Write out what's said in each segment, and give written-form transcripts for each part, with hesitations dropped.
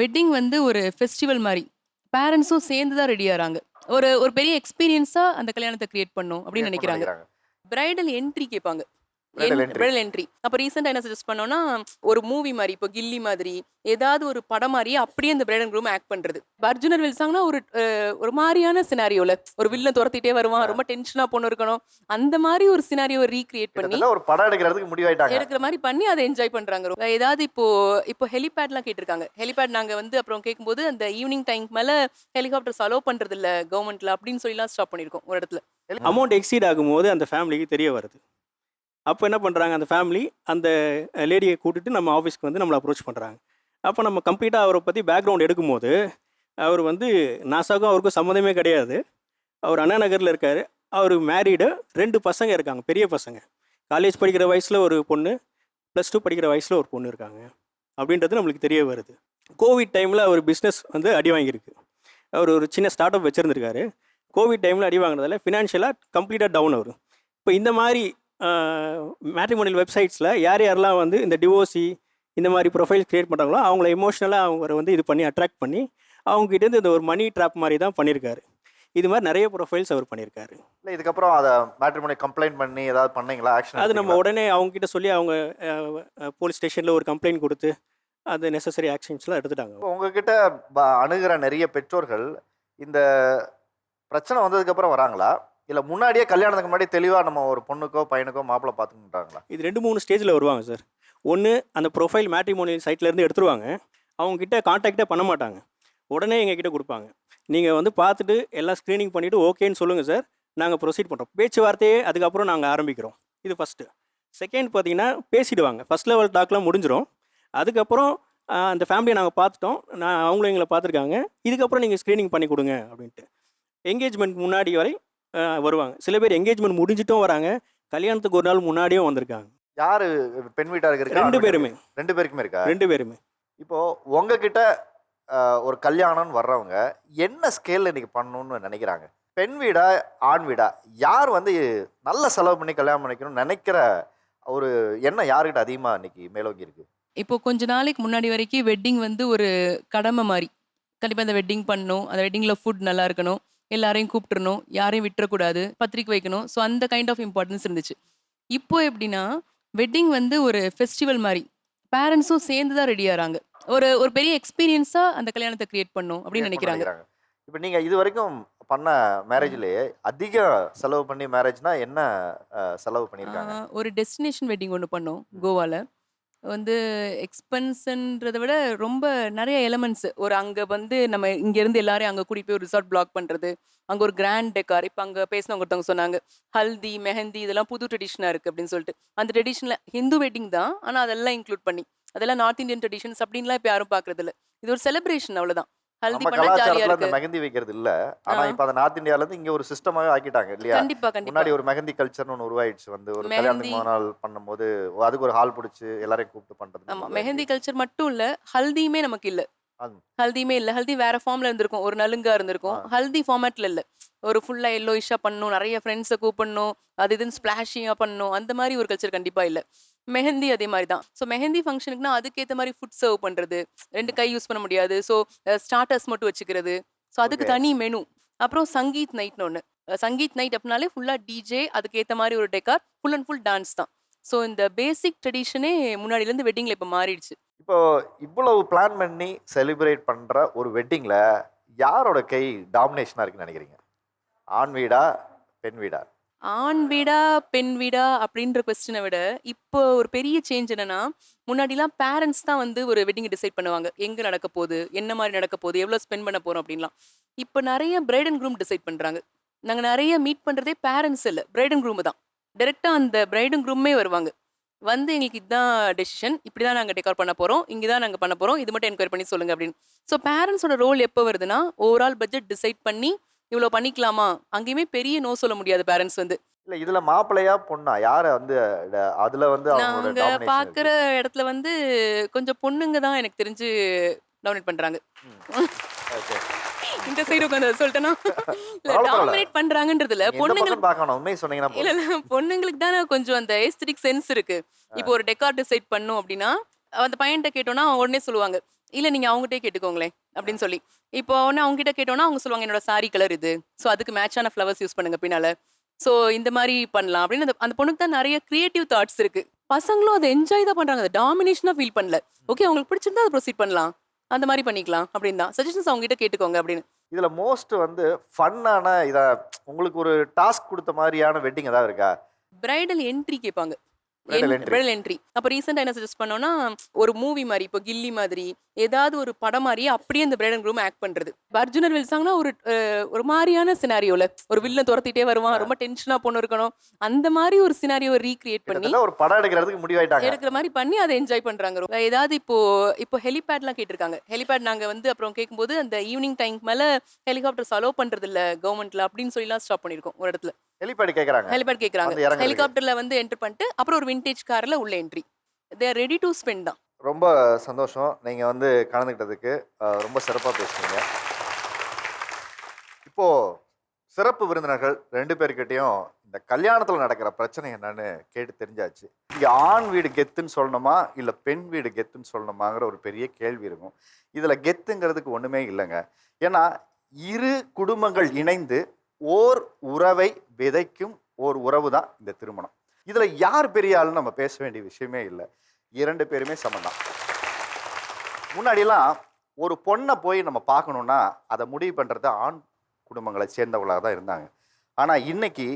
Wedding வந்து ஒரு festival மாரி. பேரண்ட்ஸும் சேர்ந்து தான் ரெடி ஆறாங்க. ஒரு ஒரு பெரிய எக்ஸ்பீரியன்ஸா அந்த கல்யாணத்த கிரியேட் பண்ணணும் அப்படின்னு கிரியேட் பண்ண நெனைக்கிறாங்க. நினைக்கிறாங்க. பிரைடல் என்ட்ரி கேட்பாங்க. Bridal entry. Bridal entry. அப்ப ரீசென்ட்டா என்ன சஜெஸ்ட் பண்ணோம்னா, ஒரு மூவி மாரி, இப்போ கில்லி மாதிரி, ஏதாவது ஒரு படம் மாரியே அப்படியே அந்த பிரைட் அண்ட் க்ரூம் ஆக்ட் பண்றது. இப்ப அர்ஜுன் ரெட்மில் சாங்னா ஒரு மாரியான சினாரியோல, ஒரு ம். வில்லன் தொரத்திட்டே வருவான், அ ரொம்ப டென்ஷனா பொண்ணு இருக்கணும். அந்த மாரி ஒரு சினாரியோவ ரீகிரியேட் பண்ணி, கிட்டத்தட்ட ஒரு படம் எடுக்கிறதுக்கு முடிவாயிட்டாங்க. எடுக்கிற மாரி பண்ணி அத என்ஜாய் பண்றாங்க. ஏதாவது இப்போ இப்போ ஹெலிபேட்லாம் கேட்டிருக்காங்க. ஹெலிபேட் நாங்க வந்து அப்புறம் கேட்கும்போது, அந்த ஈவினிங் டைம்க்கு மேல ஹெலிகாப்டர்ஸ் அலோ பண்றதில்ல கவர்மெண்ட்ல அப்படின்னு சொல்லிலாம் ஸ்டாப் பண்ணியிருக்கோம் ஒரு இடத்துல. ம். அமௌண்ட் எக்ஸீட் ஆகும்போது அந்த ஃபேமிலிக்கு தெரிய வருது. அப்போ என்ன பண்ணுறாங்க அந்த ஃபேமிலி, அந்த லேடியை கூட்டிட்டு நம்ம ஆஃபீஸ்க்கு வந்து நம்மள அப்ரோச் பண்ணுறாங்க. அப்போ நம்ம கம்ப்ளீட்டாக அவரை பற்றி பேக்ரவுண்ட் எடுக்கும்போது, அவர் வந்து நாசாக்கும் அவருக்கும் சம்மந்தமே கிடையாது. அவர் அண்ணா நகரில் இருக்கார். அவர் மேரீடு, 2 பசங்க இருக்காங்க, பெரிய பசங்க. காலேஜ் படிக்கிற வயசில் ஒரு பொண்ணு, +2 படிக்கிற வயசில் ஒரு பொண்ணு இருக்காங்க. அப்படின்றது நம்மளுக்கு தெரிய வருது. கோவிட் டைமில் அவர் பிஸ்னஸ் வந்து அடி வாங்கியிருக்கு. அவர் ஒரு சின்ன ஸ்டார்ட் அப் வச்சுருந்துருக்காரு. கோவிட் டைமில் அடி வாங்கினதால ஃபினான்ஷியலாக கம்ப்ளீட்டாக டவுன் அவர். இப்போ இந்த மாதிரி மேட்ரிமோனியல் வெப்சைட்ஸில் யார் யாரெல்லாம் வந்து இந்த டிவோர்ஸி இந்த மாதிரி ப்ரொஃபைல் க்ரியேட் பண்ணுறாங்களோ அவங்கள எமோஷ்னலாக அவங்கள வந்து இது பண்ணி அட்ராக்ட் பண்ணி அவங்ககிட்டேருந்து இந்த ஒரு மணி ட்ராப் மாதிரி தான் பண்ணியிருக்காரு. இது மாதிரி நிறைய ப்ரொஃபைல்ஸ் அவர் பண்ணியிருக்காரு. இல்ல இதுக்கப்புறம் அத மேட்ரிமோனி கம்ப்ளைண்ட் பண்ணி ஏதாவது பண்ணீங்களா? ஆக்ஷன் அது நம்ம எடுத்தீங்களா? உடனே அவங்ககிட்ட சொல்லி அவங்க போலீஸ் ஸ்டேஷனில் ஒரு கம்ப்ளைண்ட் கொடுத்து அது நெசசரி ஆக்ஷன்ஸ்லாம் எடுத்துட்டாங்க. இப்போ உங்ககிட்ட அணுகுற நெறைய பெற்றோர்கள் இந்த பிரச்சனை வந்ததுக்கப்புறம் வராங்களா? இல்ல முன்னாடியே கல்யாணத்துக்கு முன்னாடி தெளிவா நம்ம ஒரு பொண்ணுக்கோ, பையனுக்கோ மாப்பிள்ளை பார்த்துக்கிட்டாங்களா? இது 2-3 ஸ்டேஜில் வருவாங்க சார். ஒன்று, அந்த ப்ரொஃபைல் மேட்ரிமோனியல் சைட்லேருந்து எடுத்துருவாங்க. அவங்ககிட்ட காண்டாக்டே பண்ண மாட்டாங்க. உடனே எங்ககிட்ட கொடுப்பாங்க. நீங்கள் வந்து பார்த்துட்டு எல்லாம் ஸ்க்ரீனிங் பண்ணிவிட்டு ஓகேன்னு சொல்லுங்கள் சார், நாங்கள் ப்ரொசீட் பண்ணுறோம். பேச்சுவார்த்தையே அதுக்கப்புறம் நாங்கள் ஆரம்பிக்கிறோம். இது ஃபஸ்ட்டு. செகண்ட் பார்த்தீங்கன்னா பேசிடுவாங்க. ஃபஸ்ட் லெவல் டாக்லாம் முடிஞ்சிடும். அதுக்கப்புறம் அந்த ஃபேமிலியை நாங்கள் பார்த்துட்டோம், அவங்களும் எங்களை பார்த்துருக்காங்க, இதுக்கப்புறம் நீங்கள் ஸ்க்ரீனிங் பண்ணி கொடுங்க அப்படின்ட்டு. என்கேஜ்மெண்ட் முன்னாடி வரை வருவாங்க. சில பேர் என்கேஜ்மெண்ட் முடிஞ்சிட்டும் வராங்க, கல்யாணத்துக்கு ஒரு நாள் முன்னாடியும் வந்திருக்காங்க. யாரு பெண் வீட்டாருக்கு இருக்கா? 2 பேருமே. 2 பேருக்குமே இருக்கா? 2 பேருமே. இப்போ உங்ககிட்ட ஒரு கல்யாணம்னு வர்றவங்க என்ன ஸ்கேல்ல இன்னைக்கு பண்ணணும்னு நினைக்கிறாங்க? பெண் வீடா, ஆண் வீடா? யார் வந்து நல்ல செலவு பண்ணி கல்யாணம் பண்ணிக்கணும்னு நினைக்கிற ஒரு எண்ணம் யார்கிட்ட அதிகமா இன்னைக்கு மேலோங்கி இருக்கு? இப்போ கொஞ்ச நாளைக்கு முன்னாடி வரைக்கும் வெட்டிங் வந்து ஒரு கடமை மாரி. கண்டிப்பா அந்த வெட்டிங் பண்ணணும். அந்த வெட்டிங்ல ஃபுட் நல்லா இருக்கணும். எல்லாரையும் கூப்பிட்டுறணும். யாரையும் விட்டுறக்கூடாது. பத்திரிக்கை வைக்கணும். ஸோ அந்த கைண்ட் ஆஃப் இம்பார்ட்டன்ஸ் இருந்துச்சு. இப்போ எப்படின்னா, வெட்டிங் வந்து ஒரு ஃபெஸ்டிவல் மாரி. பேரண்ட்ஸும் சேர்ந்து தான் ரெடி ஆறாங்க. ஒரு ஒரு பெரிய எக்ஸ்பீரியன்ஸா அந்த கல்யாணத்த கிரியேட் பண்ணணும் அப்படின்னு கிரியேட் பண்ண நெனைக்கிறாங்க. நினைக்கிறாங்க. இப்ப நீங்க இதுவரைக்கும் பண்ண மேரேஜ்லயே அதிக செலவு பண்ணி மேரேஜ்னா என்ன செலவு ஆ பண்ணியிருக்காங்க? ஒரு டெஸ்டினேஷன் வெட்டிங் ஒண்ணு பண்ணோம் கோவால. வந்து எக்ஸ்பென்ஸ்ன்றத விட ரொம்ப நெறைய எலமெண்ட்ஸ். ஒரு அங்க வந்து நம்ம இங்கேருந்து எல்லாரையும் அங்க கூட்டிட்டு போய் ஒரு ரிசார்ட் பிளாக் பண்றது. அங்க ஒரு கிராண்ட் டெக்கார். இப்ப அங்க பேசினவங்க ஒருத்தவங்க சொன்னாங்க. ஹல்தி, மெஹந்தி இதெல்லாம் புது ட்ரெடிஷனா இருக்கு அப்படின்னு சொல்லிட்டு. அந்த ட்ரெடிஷன்ல ஹிந்து வெட்டிங் தான். ஆனா அதெல்லாம் இன்க்ளூட் பண்ணி. அதெல்லாம் நார்த் இந்தியன் ட்ரெடிஷன்ஸ் அப்படின்லாம் இப்ப யாரும் பார்க்கறதில்ல. இது ஒரு செலிப்ரேஷன் அவ்வளோதான். ஹல்தி நம்ம பண்ணா ஜாலியா கலாச்சாரத்துல அந்த இருக்கு. மெஹந்தி வைக்கிறது இல்ல. ஆ ஆனா இப்ப அத நார்த் இந்தியால இருந்து இங்க ஒரு சிஸ்டமாவே ஆக்கிட்டாங்க இல்லையா? கண்டிப்பா, கண்டிப்பா. முன்னாடி ஒரு மெஹந்தி கல்ச்சர்னு ஒண்ணு உருவாயிடுச்சு வந்து ஒரு மெஹந்தி கல்யாணத்துக்கு முதல் நாள் பண்ணும்போது அதுக்கு ஒரு ஹால் புடிச்சு எல்லாரையும் கூப்பிட்டு பண்றதுன்னு ஆமா. ஒண்ணு உருவாயிருக்கு. மெஹந்தி கல்ச்சர் மட்டும் இல்ல. ஹல்தியுமே நமக்கு இல்ல. அது ஹல்தியுமே இல்ல. ஹல்தி வேற ஃபார்ம்ல இருந்திருக்கும். ஒரு நலுங்கா ஆ இருந்திருக்கும். ஹல்தி ஃபார்மேட்ல இல்ல. ஒரு ஃபுல்லா எல்லோயிஷ்ஷா பண்ணணும். நெறைய ஃப்ரெண்ட்ஸ கூப்பிடணும். அது இதுன்னு ஸ்பிளாஷிங்கா பண்ணணும். அந்த மாரி ஒரு கல்ச்சர் கண்டிப்பா இல்ல. மெஹந்தி அதே மாரி தான். ஸோ மெஹந்தி ஃபங்ஷனுக்குனா அதுக்கேத்த மாரி ஃபுட் சர்வ் பண்றது. 2 கை யூஸ் பண்ண முடியாது. ஸோ ஸ்டார்ட்டர்ஸ் மட்டும் வச்சுக்கிறது. ஸோ அதுக்கு ஓகே. தனி மெனு. அப்புறம் சங்கீத் நைட்ன்னு ஒண்ணு. சங்கீத் நைட் அப்டினாலே ஃபுல்லா டிஜே அதுக்கேத்த மாரி ஒரு decor. Full and full dance தான். ஸோ இந்த பேசிக் ட்ரெடிஷனே முன்னாடிலருந்து வெட்டிங்ல இப்ப மாறிடுச்சு. இப்போ இவ்வளவு பிளான் பண்ணி செலிப்ரேட் பண்ற ஒரு வெட்டிங்ல யாரோட கை டாமினேஷனா இருக்குன்னு நினைக்கிறீங்க? ஆண் வீடா? பெண் வீடா? ஆண் வீடா, பெண் வீடா அப்படின்ற கொஸ்டின விட, இப்போ ஒரு பெரிய சேஞ்ச் என்னன்னா, முன்னாடிலாம் பேரண்ட்ஸ் தான் வந்து ஒரு வெட்டிங்க டிசைட் பண்ணுவாங்க. எங்க நடக்கப் போது? என்ன மாரி நடக்கப் போது? எவ்வளோ ஸ்பெண்ட் பண்ண போறோம்? அப்படின்லாம். இப்ப நெறைய பிரைட் அண்ட் க்ரூம் டிசைட் பண்றாங்க. நாங்க நெறைய மீட் பண்றதே பேரண்ட்ஸ் இல்ல. பிரைட் அண்ட் க்ரூம் தான். டைரக்ட்டா அந்த பிரைட் அண்ட் க்ரூமே வருவாங்க. வந்து எங்களுக்கு இதான் டெசிஷன். இப்படி தான் நாங்க டெக்கார் பண்ண போறோம். இங்க தான் நாங்க பண்ண போறோம். இது மட்டும் என்கொயரி பண்ணி சொல்லுங்க அப்படின்னு. ஸோ பேரண்ட்ஸோட ரோல் எப்போ வருதுன்னா, ஓவரால் பட்ஜெட் டிசைட் பண்ணி, இவ்வளோ பண்ணிக்கலாமா? அங்கேயுமே பெரிய நோ சொல்ல முடியாது பேரண்ட்ஸ் வந்து. இல்ல இதுல மாப்பிள்ளையா? பொண்ணா? யார வந்து அதுல வந்து அவங்களோட நாங்க டாமினேஷன் பாக்குற இருக்கு? இடத்துல வந்து கொஞ்சம் பொண்ணுங்க தான் எனக்கு தெரிஞ்சு டாமினேட் பண்றாங்க. ம். ஓகே. இந்த சைடு உட்காந்து சொல்லிட்டேனா? இல்ல பரவால்ல, பரவால்ல. டாமினேட் பண்றாங்கன்றதுல நீங்க எந்த பக்கம்னு பொண்ணுங்களுக்கு பார்க்க வேணாம். உண்மைய சொன்னீங்கன்னா இல்ல, போதும். இல்ல பொண்ணுங்களுக்கு தானே கொஞ்சம் அந்த எஸ்தெடிக் சென்ஸ் இருக்கு. ஆ. இப்போ ஒரு டெக்கார் டிசைட் பண்ணோம் அப்டின்னா, அந்த பையன்ட்ட கேட்டோம்னா, அவங்க உடனே சொல்லுவாங்க. இல்ல நீங்க அவங்ககிட்டயே கேட்டுக்கோங்களேன் அப்படின்னு சொல்லி. இப்போ ஒண்ணு அவங்க கிட்ட கேட்டோம்னா அவங்க சொல்லுவாங்க என்னோட சாரி கலர் இது. ஸோ அதுக்கு மேட்சான ஃப்ளவர்ஸ் யூஸ் பண்ணுங்க பின்னால. ஸோ இந்த மாரி பண்ணலாம் அப்படின்னு அந்த அந்த பொண்ணுக்கு தான் நெறைய கிரியேட்டிவ் தாட்ஸ் இருக்கு. பசங்களும் அத என்ஜாய் தான் பண்றாங்க. அத டாமினேஷனா ஃபீல் பண்ணல. ஓகே உங்களுக்கு பிடிச்சிருந்தா அத ப்ரொசீட் பண்ணலாம். அந்த மாரி பண்ணிக்கலாம் அப்படின்னு தான். சஜஷன்ஸ் அவங்க கிட்ட கேட்டுக்கோங்க அப்படின்னு. இதுல மோஸ்ட் வந்து ஃபன்னான உங்களுக்கு ஒரு டாஸ்க் கொடுத்த மாதிரியான வெட்டிங் ஏதாவது இருக்கா? பிரைடல் என்ட்ரி கேட்பாங்க. Bridal entry. Bridal entry. அப்ப ரீசெண்டா என்ன சஜெஸ்ட் பண்ணோம்னா, ஒரு மூவி மாரி, இப்போ கில்லி மாதிரி, ஏதாவது ஒரு படம் மாரியே அப்படியே அந்த பிரைட் அண்ட் க்ரூம் ஆக்ட் பண்றது. இப்ப அர்ஜுன் அண்ட் வில்சாங்னா ஒரு மாரியான சினாரியோல ஒரு வில்லன் துரத்திட்டே வருவான். ரொம்ப டென்ஷனா பொண்ணு இருக்கணும். அந்த மாரி ஒரு சினாரியோ ரீகிரியேட் பண்ணி கிட்டத்தட்ட ஒரு படம் எடுக்கிறதுக்கு முடிவாயிட்டாங்க. எடுக்கிற மாரி பண்ணி அத என்ஜாய் பண்றாங்க. ஏதாவது இப்போ இப்போ ஹெலிபேட்லாம் கேட்டிருக்காங்க. ஹெலிபேட் நாங்க வந்து அப்புறம் கேட்கும்போது அந்த ஈவினிங் டைம் மேல ஹெலிகாப்டர்ஸ் அலோவ் பண்றது இல்ல கவர்மெண்ட்ல அப்படின்னு சொல்லிலாம் ஸ்டாப் பண்ணியிருக்கோம் ஒரு இடத்துல. ஹெலிபேட் கேக்குறாங்க. ஹெலிபேட் கேக்குறாங்க. வந்து இறங்குறதுக்கு. ஹெலிகாப்டர்ல வந்து என்டர் பண்ணிட்டு அப்புறம் ஒரு விண்டேஜ் கார்ல உள்ள entry. They are ready to spend தான். ரொம்ப சந்தோஷம் நீங்க வந்து கலந்துக்கிட்டதுக்கு. ரொம்ப சிறப்பா பேசுனீங்க. இப்போ சிறப்பு விருந்தினர்கள் 2 பேர்கிட்டயும் இந்த கல்யாணத்துல நடக்கிற பிரச்சனை என்னன்னு கேட்டு தெரிஞ்சாச்சு. இங்க ஆண் வீடு கெத்துன்னு சொல்லணுமா இல்ல பெண் வீடு கெத்துன்னு சொல்லணுமாங்கிற ஒரு பெரிய கேள்வி இருக்கும். இதுல கெத்துங்கிறதுக்கு ஒண்ணுமே இல்லைங்க. ஏன்னா இரு குடும்பங்கள் இணைந்து ஓர் உறவை விதைக்கும் ஓர் உறவு தான் இந்த திருமணம். இதுல யார் பெரிய ஆளுன்னு நம்ம பேச வேண்டிய விஷயமே இல்லை. 2 பேருமே சமந்தான். முன்னாடிலாம் ஒரு பொண்ணை போய் நம்ம பார்க்கணுன்னா அதை முடிவு பண்ணுறது ஆண் குடும்பங்களை சேர்ந்தவங்களாக தான் இருந்தாங்க. ஆனால் இன்னைக்கு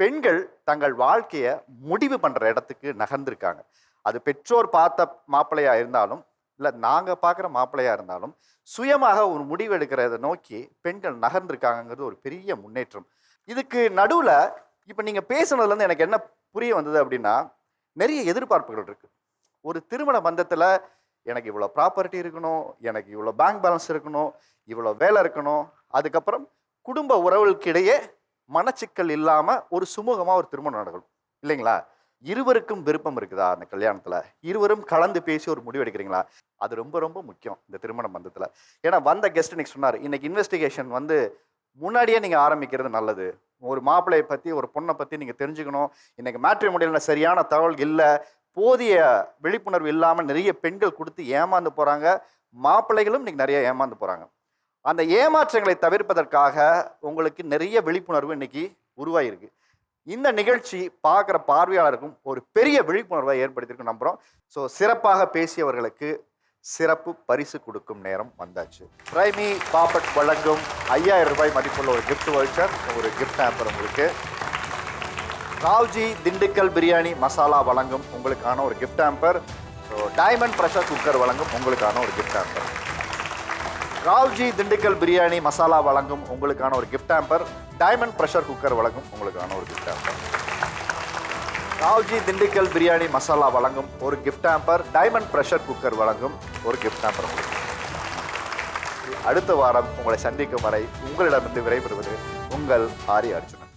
பெண்கள் தங்கள் வாழ்க்கையை முடிவு பண்ணுற இடத்துக்கு நகர்ந்திருக்காங்க. அது பெற்றோர் பார்த்த மாப்பிள்ளையாக இருந்தாலும் இல்லை நாங்கள் பார்க்குற மாப்பிள்ளையாக இருந்தாலும் சுயமாக ஒரு முடிவு எடுக்கிறத நோக்கி பெண்கள் நகர்ந்திருக்காங்கிறது ஒரு பெரிய முன்னேற்றம். இதுக்கு நடுவில் இப்போ நீங்கள் பேசுனதுலேருந்து எனக்கு என்ன புரிய வந்தது அப்படின்னா, நிறைய எதிர்பார்ப்புகள் இருக்குது. ஒரு திருமண பந்தத்தில் எனக்கு இவ்வளோ ப்ராப்பர்ட்டி இருக்கணும், எனக்கு இவ்வளோ பேங்க் பேலன்ஸ் இருக்கணும், இவ்வளோ வேலை இருக்கணும், அதுக்கப்புறம் குடும்ப உறவுகளுக்கு இடையே மனச்சிக்கல் இல்லாமல் ஒரு சுமூகமாக ஒரு திருமணம் நடக்கணும் இல்லைங்களா? இருவருக்கும் விருப்பம் இருக்குதா அந்த கல்யாணத்தில்? இருவரும் கலந்து பேசி ஒரு முடிவு எடுக்கிறீங்களா? அது ரொம்ப ரொம்ப முக்கியம் இந்த திருமண பந்தத்தில். ஏன்னா வந்த கெஸ்ட் இன்னைக்கு சொன்னார், இன்னைக்கு இன்வெஸ்டிகேஷன் வந்து முன்னாடியே நீங்கள் ஆரம்பிக்கிறது நல்லது. ஒரு மாப்பிள்ளையை பற்றி ஒரு பொண்ணை பற்றி நீங்கள் தெரிஞ்சுக்கணும். இன்னைக்கு மேட்ரிமோனியலில் சரியான தகவல் இல்லை, போதிய விழிப்புணர்வு இல்லாமல் நிறைய பெண்கள் கொடுத்து ஏமாந்து போகிறாங்க. மாப்பிள்ளைகளும் இன்னைக்கு நிறைய ஏமாந்து போகிறாங்க. அந்த ஏமாற்றங்களை தவிர்ப்பதற்காக உங்களுக்கு நிறைய விழிப்புணர்வு இன்னைக்கு உருவாயிருக்கு. இந்த நிகழ்ச்சி பார்க்குற பார்வையாளருக்கும் ஒரு பெரிய விழிப்புணர்வை ஏற்படுத்தியிருக்கு நம்புகிறோம். ஸோ சிறப்பாக பேசியவர்களுக்கு சிறப்பு பரிசு கொடுக்கும் நேரம் வந்தாச்சு. பிரைமி பாப்பட் வழங்கும் 5000 ரூபாய் மதிப்புள்ள ஒரு கிஃப்ட் வவுச்சர், ஒரு கிஃப்ட் ஹேம்பர் உங்களுக்கு. ராவ்ஜி திண்டுக்கல் பிரியாணி மசாலா வழங்கும் உங்களுக்கான ஒரு gift hamper. So diamond pressure cooker வழங்கும் உங்களுக்கான ஒரு கிஃப்ட் ஹேம்பர். ராவ்ஜி திண்டுக்கல் பிரியாணி மசாலா வழங்கும் உங்களுக்கான ஒரு gift hamper. Diamond pressure cooker வழங்கும் உங்களுக்கான ஒரு கிஃப்ட் ஹேம்பர். ராவ்ஜி திண்டுக்கல் பிரியாணி மசாலா வழங்கும் ஒரு gift hamper. Diamond pressure cooker வழங்கும் ஒரு கிஃப்ட் ஹேம்பர். அடுத்த வாரம் உங்களை சந்திக்கும் வரை உங்களிடமிருந்து விடைபெறுவது உங்கள் ஆரி அர்ஜுனன்.